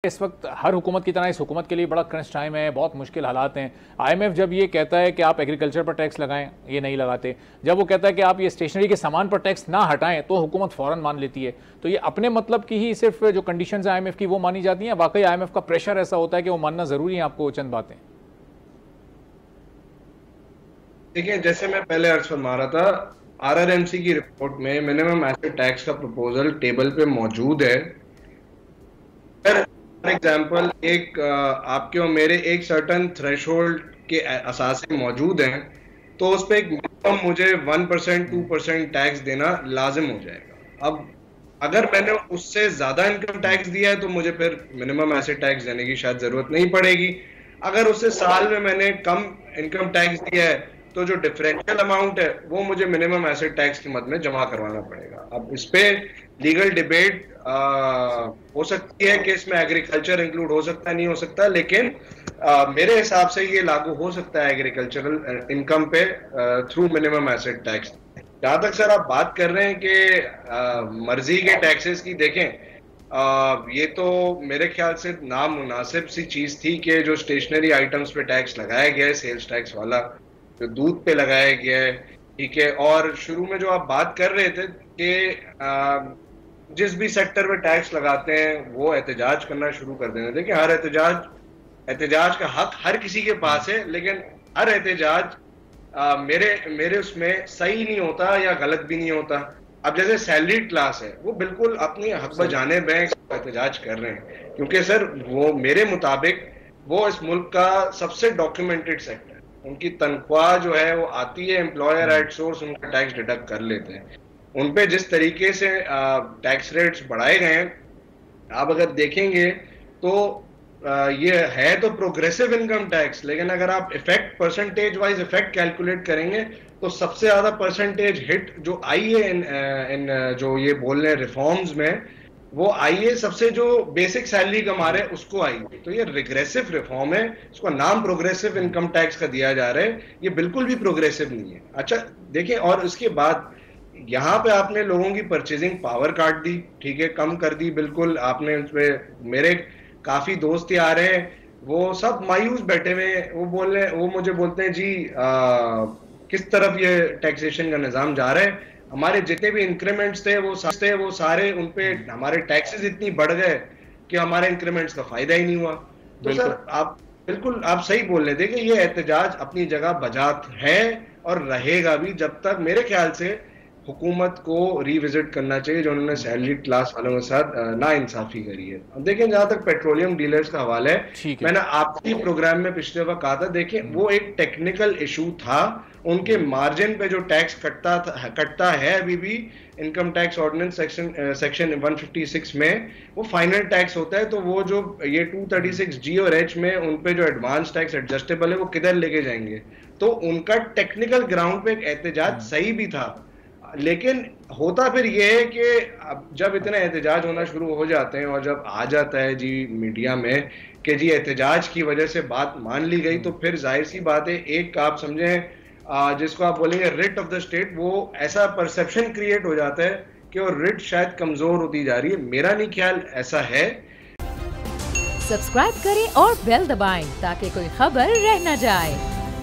इस वक्त हर हुकूमत की तरह इस हुकूमत के लिए बड़ा क्रंच टाइम है, बहुत मुश्किल हालात हैं। आईएमएफ जब ये कहता है कि आप एग्रीकल्चर पर टैक्स लगाएं, ये नहीं लगाते। जब वो कहता है कि आप ये स्टेशनरी के सामान पर टैक्स ना हटाएं, तो हुकूमत फ़ौरन मान लेती है। तो ये अपने मतलब की ही सिर्फ जो कंडीशंस है आईएमएफ की वो मानी जाती हैं। वाकई आईएमएफ का प्रेशर ऐसा होता है कि वो मानना ज़रूरी है आपको चंद बातें? देखिए, जैसे मैं पहले अर्ज फरमा रहा था, आरआरएमसी की रिपोर्ट में मिनिमम एसेट टैक्स का प्रपोजल टेबल पे मौजूद है। फॉर एग्जांपल, एक आपके और मेरे एक सर्टन थ्रेशोल्ड के असासे मौजूद हैं, तो उस पर एक मिनिमम मुझे 1% 2% टैक्स देना लाजिम हो जाएगा। अब अगर मैंने उससे ज्यादा इनकम टैक्स दिया है तो मुझे फिर मिनिमम एसेट टैक्स देने की शायद जरूरत नहीं पड़ेगी। अगर उससे साल में मैंने कम इनकम टैक्स दिया है तो जो डिफरेंशियल अमाउंट है वो मुझे मिनिमम एसेट टैक्स की मद में जमा करवाना पड़ेगा। अब इस पे लीगल डिबेट हो सकती है कि इसमें एग्रीकल्चर इंक्लूड हो सकता है, नहीं हो सकता, लेकिन मेरे हिसाब से ये लागू हो सकता है एग्रीकल्चरल इनकम पे थ्रू मिनिमम एसेट टैक्स। जहां तक सर आप बात कर रहे हैं कि मर्जी के टैक्सेस की, देखें ये तो मेरे ख्याल से नामुनासिब सी चीज थी कि जो स्टेशनरी आइटम्स पे टैक्स लगाया गया है, सेल्स टैक्स वाला जो दूध पे लगाया गया है, ठीक है। और शुरू में जो आप बात कर रहे थे कि जिस भी सेक्टर में टैक्स लगाते हैं वो एहतजाज करना शुरू कर देना। देखिए, हर एहतजाज का हक हर किसी के पास है, लेकिन हर एहतजाज मेरे उसमें सही नहीं होता या गलत भी नहीं होता। अब जैसे सैलरीड क्लास है, वो बिल्कुल अपनी हक बजाने बैंक एहतजाज कर रहे हैं, क्योंकि सर वो मेरे मुताबिक वो इस मुल्क का सबसे डॉक्यूमेंटेड सेक्टर, उनकी तनख्वाह जो है वो आती है, एम्प्लॉयर एट सोर्स उनका टैक्स डिडक्ट कर लेते हैं। उन पे जिस तरीके से टैक्स रेट्स बढ़ाए गए हैं, आप अगर देखेंगे तो ये है तो प्रोग्रेसिव इनकम टैक्स, लेकिन अगर आप effect percentage wise effect calculate करेंगे तो सबसे ज्यादा परसेंटेज हिट जो आई है इन जो ये बोल रहे हैं रिफॉर्म्स में, वो आई है सबसे जो बेसिक सैलरी कमा रहे हैं उसको आई है। तो ये रिग्रेसिव रिफॉर्म है, इसको नाम प्रोग्रेसिव इनकम टैक्स का दिया जा रहा है, ये बिल्कुल भी प्रोग्रेसिव नहीं है। अच्छा देखिए, और उसके बाद यहाँ पे आपने लोगों की परचेजिंग पावर काट दी, ठीक है, कम कर दी बिल्कुल आपने। उसमें मेरे काफी दोस्त आ रहे हैं, वो सब मायूस बैठे हुए, वो बोल रहे, वो मुझे बोलते हैं जी किस तरफ ये टैक्सेशन का निजाम जा रहा है, हमारे जितने भी इंक्रीमेंट्स थे वो सारे उन पे हमारे टैक्सेस इतनी बढ़ गए कि हमारे इंक्रीमेंट्स का फायदा ही नहीं हुआ। तो सर आप बिल्कुल आप सही बोल रहे थे कि ये एहतजाज अपनी जगह बजात है और रहेगा भी, जब तक मेरे ख्याल से हुकूमत को रिविजिट करना चाहिए जो उन्होंने सैलरी क्लास वालों के साथ नाइंसाफी करी है। अब देखें, जहां तक पेट्रोलियम डीलर्स का हवाला है, मैंने आपके प्रोग्राम में पिछले वक्त कहा था, देखिए वो एक टेक्निकल इशू था। उनके मार्जिन पे जो टैक्स कटता है अभी भी इनकम टैक्स ऑर्डिनेंस सेक्शन 156 में, वो फाइनल टैक्स होता है। तो वो जो ये 236 जी और एच में उन पे जो एडवांस टैक्स एडजस्टेबल है वो किधर लेके जाएंगे? तो उनका टेक्निकल ग्राउंड पे एक एहतजाज सही भी था, लेकिन होता फिर यह है कि जब इतने एहतजाज होना शुरू हो जाते हैं और जब आ जाता है जी मीडिया में कि जी एहतजाज की वजह से बात मान ली गई, तो फिर जाहिर सी बात है, एक आप समझें जिसको आप बोलेंगे रिट ऑफ द स्टेट, वो ऐसा परसेप्शन क्रिएट हो जाता है कि वो रिट शायद कमजोर होती जा रही है। मेरा नहीं ख्याल ऐसा है। सब्सक्राइब करें और बेल दबाएं ताकि कोई खबर रह न जाए।